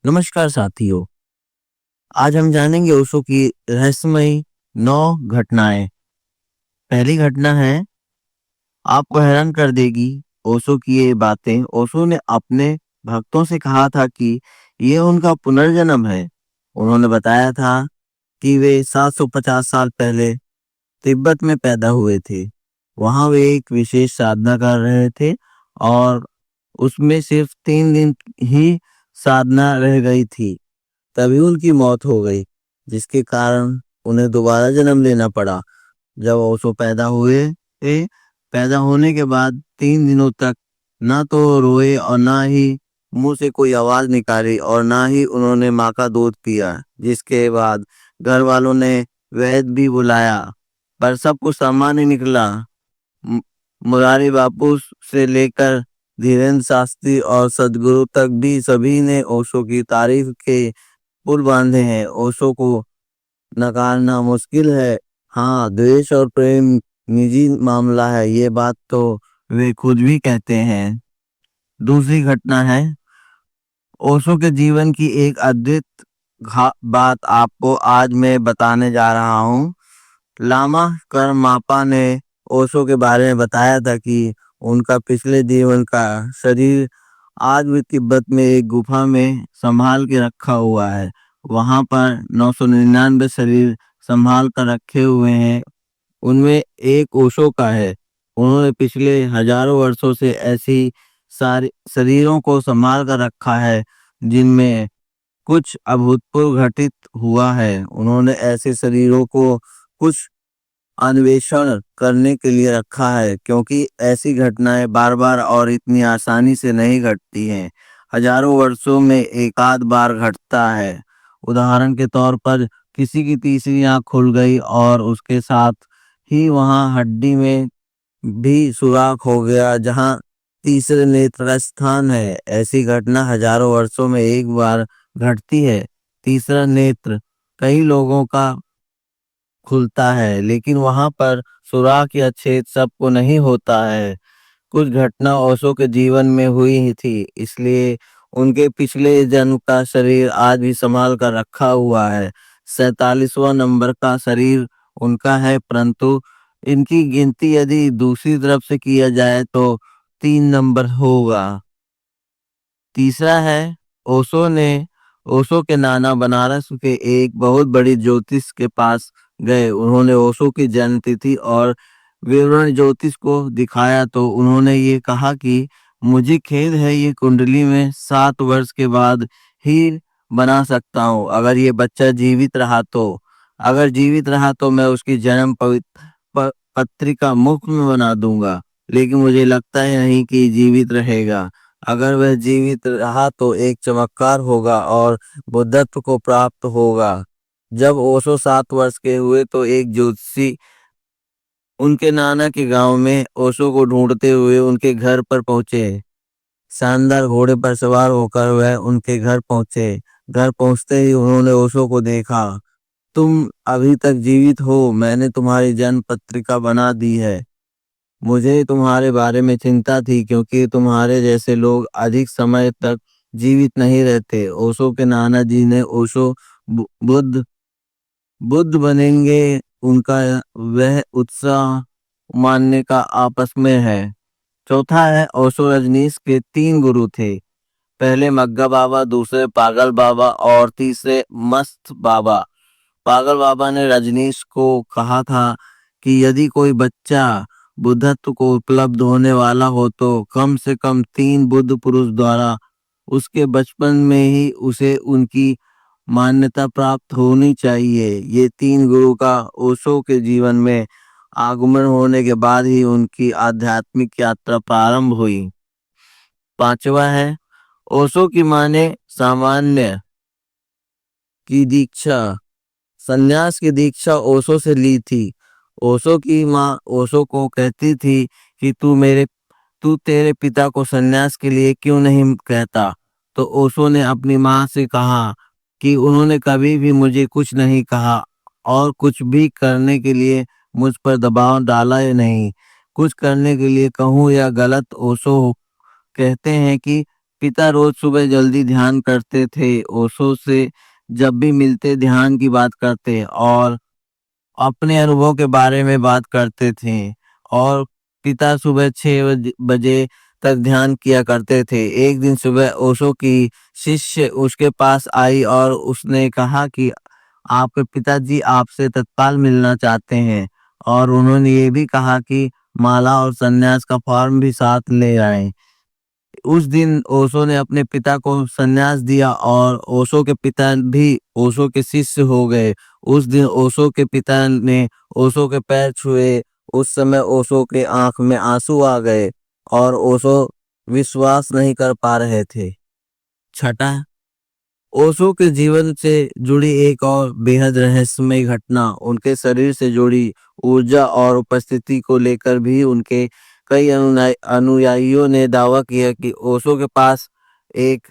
नमस्कार साथियों। आज हम जानेंगे ओशो की रहस्यमयी 9 घटनाएं। पहली घटना है, आपको हैरान कर देगी ओशो की ये बातें। ओशो ने अपने भक्तों से कहा था कि ये उनका पुनर्जन्म है। उन्होंने बताया था कि वे 750 साल पहले तिब्बत में पैदा हुए थे। वहां वे एक विशेष साधना कर रहे थे और उसमें सिर्फ 3 दिन ही साधना रह गई थी। तभी उनकी मौत हो गई, जिसके कारण उन्हें दोबारा जन्म लेना पड़ा। जब ओशो पैदा हुए थे, पैदा होने के बाद 3 दिनों तक ना तो रोए और ना ही मुंह से कोई आवाज निकाली और ना ही उन्होंने माँ का दूध पिया। जिसके बाद घर वालों ने वैद्य भी बुलाया, पर सब कुछ सामान्य निकला। मु- मुरारी बापू से लेकर धीरेन्द्र शास्त्री और सदगुरु तक भी सभी ने ओशो की तारीफ के पुल बांधे हैं। ओशो को नकारना मुश्किल है। हाँ, द्वेष और प्रेम निजी मामला है, ये बात तो वे खुद भी कहते हैं। दूसरी घटना है, ओशो के जीवन की एक अद्भुत बात आपको आज मैं बताने जा रहा हूँ। लामा करमापा ने ओशो के बारे में बताया था कि उनका पिछले जीवन का शरीर आज भी तिब्बत में एक गुफा में संभाल के रखा हुआ है। वहां पर 999 शरीर संभाल कर रखे हुए हैं। उनमें एक ओशो का है। उन्होंने पिछले हजारों वर्षों से ऐसी सारी शरीरों को संभाल कर रखा है जिनमें कुछ अभूतपूर्व घटित हुआ है। उन्होंने ऐसे शरीरों को कुछ अन्वेषण करने के लिए रखा है, क्योंकि ऐसी घटनाएं बार बार और इतनी आसानी से नहीं घटती हैं। हजारों वर्षों में एक आध बार घटता है। उदाहरण के तौर पर किसी की तीसरी आंख खुल गई और उसके साथ ही वहां हड्डी में भी सुराख हो गया जहां तीसरे नेत्र का स्थान है। ऐसी घटना हजारों वर्षों में एक बार घटती है। तीसरा नेत्र कई लोगों का खुलता है, लेकिन वहां पर सुराख या छेद सबको नहीं होता है। कुछ घटना ओशो के जीवन में हुई ही थी, इसलिए उनके पिछले जन्म का शरीर आज भी संभाल कर रखा हुआ है। 47वां नंबर का शरीर उनका है, परंतु इनकी गिनती यदि दूसरी तरफ से किया जाए तो 3 नंबर होगा। तीसरा है, ओशो के नाना बनारस के एक बहुत बड़ी ज्योतिष के पास गए। उन्होंने ओशो की जन्म तिथि और विवरण ज्योतिष को दिखाया तो उन्होंने ये कहा कि मुझे खेद है, ये कुंडली में 7 वर्ष के बाद ही बना सकता हूँ। अगर ये बच्चा जीवित रहा तो अगर जीवित रहा तो मैं उसकी जन्म पत्रिका मुफ्त में बना दूंगा, लेकिन मुझे लगता है नहीं कि जीवित रहेगा। अगर वह जीवित रहा तो एक चमत्कार होगा और बुद्धत्व को प्राप्त होगा। जब ओशो 7 वर्ष के हुए तो एक ज्योतिषी उनके नाना के गांव में ओशो को ढूंढते हुए उनके घर पर पहुंचे। शानदार घोड़े पर सवार होकर वह उनके घर पहुंचे। घर पहुंचते ही उन्होंने ओशो को देखा। तुम अभी तक जीवित हो, मैंने तुम्हारी जन्म पत्रिका बना दी है। मुझे तुम्हारे बारे में चिंता थी, क्योंकि तुम्हारे जैसे लोग अधिक समय तक जीवित नहीं रहते। ओशो के नाना जी ने ओशो बुद्ध बुद्ध बनेंगे उनका वह उत्साह मानने का आपस में है। चौथा है, ओशो रजनीश के 3 गुरु थे। पहले मग्गा बाबा, दूसरे पागल बाबा और तीसरे मस्त बाबा। पागल बाबा ने रजनीश को कहा था कि यदि कोई बच्चा बुद्धत्व को उपलब्ध होने वाला हो तो कम से कम 3 बुद्ध पुरुष द्वारा उसके बचपन में ही उसे उनकी मान्यता प्राप्त होनी चाहिए। ये 3 गुरु का ओशो के जीवन में आगमन होने के बाद ही उनकी आध्यात्मिक यात्रा प्रारंभ हुई। पांचवा है, ओशो की मां ने सामान्य की दीक्षा संन्यास की दीक्षा ओशो से ली थी। ओशो की मां ओशो को कहती थी कि तू तेरे पिता को संन्यास के लिए क्यों नहीं कहता। तो ओशो ने अपनी मां से कहा कि उन्होंने कभी भी मुझे कुछ नहीं कहा और कुछ भी करने के लिए मुझ पर दबाव डाला ही नहीं। कुछ करने के लिए कहूँ या गलत, ओशो कहते हैं कि पिता रोज सुबह जल्दी ध्यान करते थे। ओशो से जब भी मिलते ध्यान की बात करते और अपने अनुभव के बारे में बात करते थे। और पिता सुबह 6 बजे तक ध्यान किया करते थे। एक दिन सुबह ओशो की शिष्य उसके पास आई और उसने कहा कि आपके पिताजी आपसे तत्काल मिलना चाहते हैं और उन्होंने ये भी कहा कि माला और सन्यास का फॉर्म भी साथ ले आए। उस दिन ओशो ने अपने पिता को संन्यास दिया और ओशो के पिता भी ओशो के शिष्य हो गए। उस दिन ओशो के पिता ने ओशो के पैर छुए। उस समय ओशो के आंख में आंसू आ गए और ओशो विश्वास नहीं कर पा रहे थे। छठा, ओशो के जीवन से जुड़ी एक और बेहद रहस्यमय घटना उनके शरीर से जुड़ी ऊर्जा और उपस्थिति को लेकर भी उनके कई अनुयायियों ने दावा किया कि ओशो के पास एक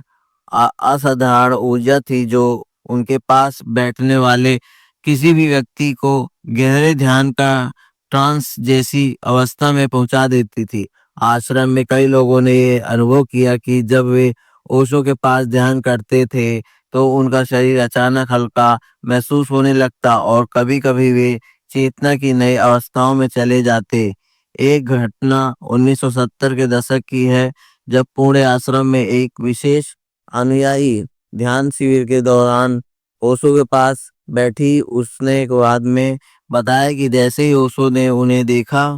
असाधारण ऊर्जा थी जो उनके पास बैठने वाले किसी भी व्यक्ति को गहरे ध्यान का ट्रांस जैसी अवस्था में पहुंचा देती थी। आश्रम में कई लोगों ने ये अनुभव किया कि जब वे ओशो के पास ध्यान करते थे तो उनका शरीर अचानक हल्का महसूस होने लगता और कभी-कभी वे चेतना की नई अवस्थाओं में चले जाते। एक घटना 1970 के दशक की है जब पुणे आश्रम में एक विशेष अनुयायी ध्यान शिविर के दौरान ओशो के पास बैठी। उसने बाद में बताया कि जैसे ही ओशो ने उन्हें देखा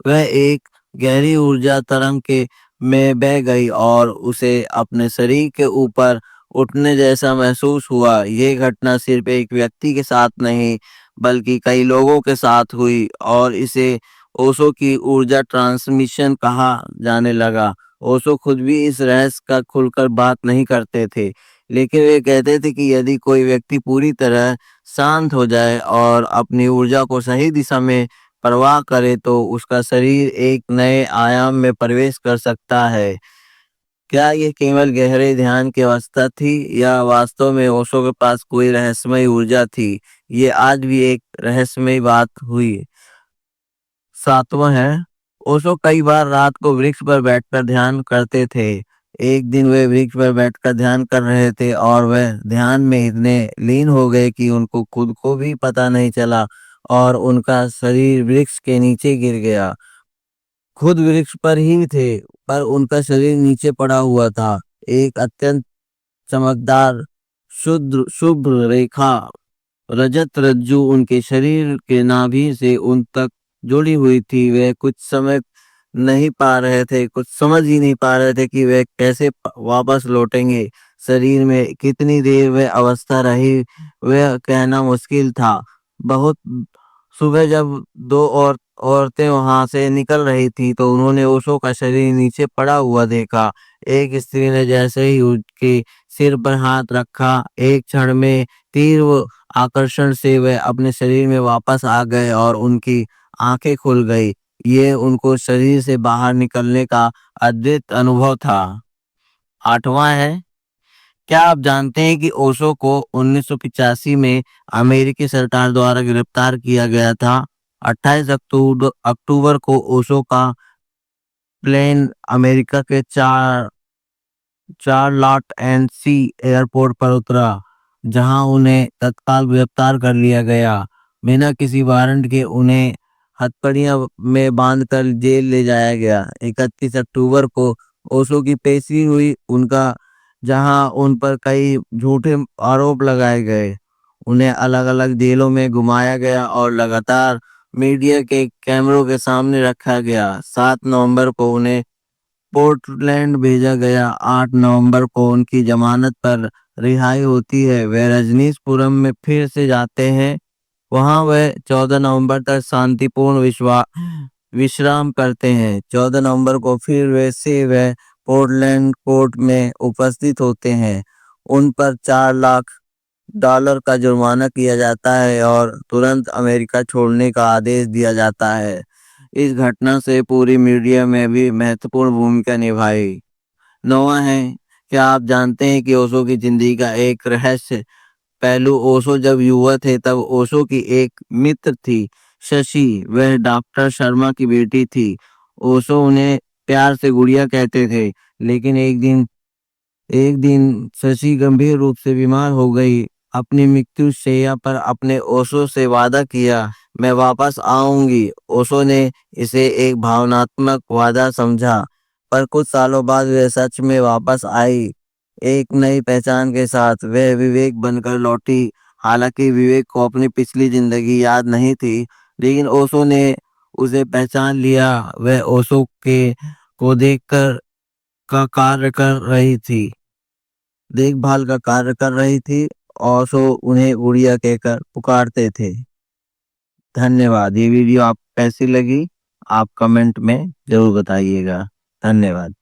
वह एक गहरी ऊर्जा तरंग के में बह गई और उसे अपने शरीर के ऊपर उठने जैसा महसूस हुआ। ये घटना सिर्फ एक व्यक्ति के साथ नहीं बल्कि कई लोगों के साथ हुई और इसे ओशो की ऊर्जा ट्रांसमिशन कहा जाने लगा। ओशो खुद भी इस रहस्य का खुलकर बात नहीं करते थे, लेकिन वे कहते थे कि यदि कोई व्यक्ति पूरी तरह शांत हो जाए और अपनी ऊर्जा को सही दिशा में प्रवाह करे तो उसका शरीर एक नए आयाम में प्रवेश कर सकता है। क्या ये केवल गहरे ध्यान की अवस्था थी या वास्तव में ओशो के पास कोई रहस्यमय ऊर्जा थी? ये आज भी एक रहस्यमय बात हुई। सातवां है, ओशो कई बार रात को वृक्ष पर बैठकर ध्यान करते थे। एक दिन वे वृक्ष पर बैठकर ध्यान कर रहे थे और वह ध्यान में इतने लीन हो गए कि उनको खुद को भी पता नहीं चला और उनका शरीर वृक्ष के नीचे गिर गया। खुद वृक्ष पर ही थे पर उनका शरीर नीचे पड़ा हुआ था। एक अत्यंत चमकदार शुद्ध शुभ्र रेखा रजत रज्जु उनके शरीर के नाभि से उन तक जुड़ी हुई थी। वे कुछ समय नहीं पा रहे थे, कुछ समझ ही नहीं पा रहे थे कि वे कैसे वापस लौटेंगे। शरीर में कितनी देर वह अवस्था रही वह कहना मुश्किल था। बहुत सुबह जब दो औरतें वहां से निकल रही थी तो उन्होंने ओशो का शरीर नीचे पड़ा हुआ देखा। एक स्त्री ने जैसे ही उसके सिर पर हाथ रखा, एक क्षण में तीव्र आकर्षण से वे अपने शरीर में वापस आ गए और उनकी आंखें खुल गई। ये उनको शरीर से बाहर निकलने का अद्भुत अनुभव था। आठवां है, क्या आप जानते हैं कि ओशो को 1985 में अमेरिकी सरकार द्वारा गिरफ्तार किया गया था। 28 अक्टूबर को ओशो का प्लेन अमेरिका के चार्लट एंड सी एयरपोर्ट पर उतरा, जहां उन्हें तत्काल गिरफ्तार कर लिया गया। बिना किसी वारंट के उन्हें हथकड़ियां में बांधकर जेल ले जाया गया। 31 अक्टूबर को ओशो की पेशी हुई उनका जहां उन पर कई झूठे आरोप लगाए गए। उन्हें अलग-अलग जेलों में घुमाया गया और लगातार मीडिया के कैमरों के सामने रखा गया। 7 नवंबर को उन्हें पोर्टलैंड भेजा गया। 8 नवंबर को उनकी जमानत पर रिहाई होती है। वे रजनीशपुरम में फिर से जाते हैं। वहां वह 14 नवंबर तक शांतिपूर्ण विश्राम करते हैं। 14 नवंबर को फिर वैसे वह पोर्टलैंड कोर्ट में उपस्थित होते हैं। उन पर $4 लाख का जुर्माना किया जाता है और तुरंत अमेरिका छोड़ने का आदेश दिया जाता है। इस घटना से पूरी मीडिया में भी महत्वपूर्ण भूमिका निभाई। नौवां है, क्या आप जानते हैं कि ओशो की जिंदगी का एक रहस्य पहलू ओशो जब युवा थे तब ओशो की एक मित्र थी शशि। वह डॉक्टर शर्मा की बेटी थी। ओशो उन्हें प्यार से गुड़िया कहते थे। लेकिन एक दिन एक दिन शशि गंभीर रूप से बीमार हो गई। अपनी मृत्यु शैया पर अपने ओशो से वादा किया, मैं वापस आऊंगी। ओशो ने इसे एक भावनात्मक वादा समझा, पर कुछ सालों बाद वह सच में वापस आई, एक नई पहचान के साथ। वह विवेक बनकर लौटी। हालांकि विवेक को अपनी पिछली जिंदगी याद नहीं थी, लेकिन ओशो ने उसे पहचान लिया। वह ओशो के को देखकर का कार्य कर रही थी देखभाल का कार्य कर रही थी, और सो उन्हें गुड़िया कहकर पुकारते थे। धन्यवाद। ये वीडियो आप कैसी लगी, आप कमेंट में जरूर बताइएगा। धन्यवाद।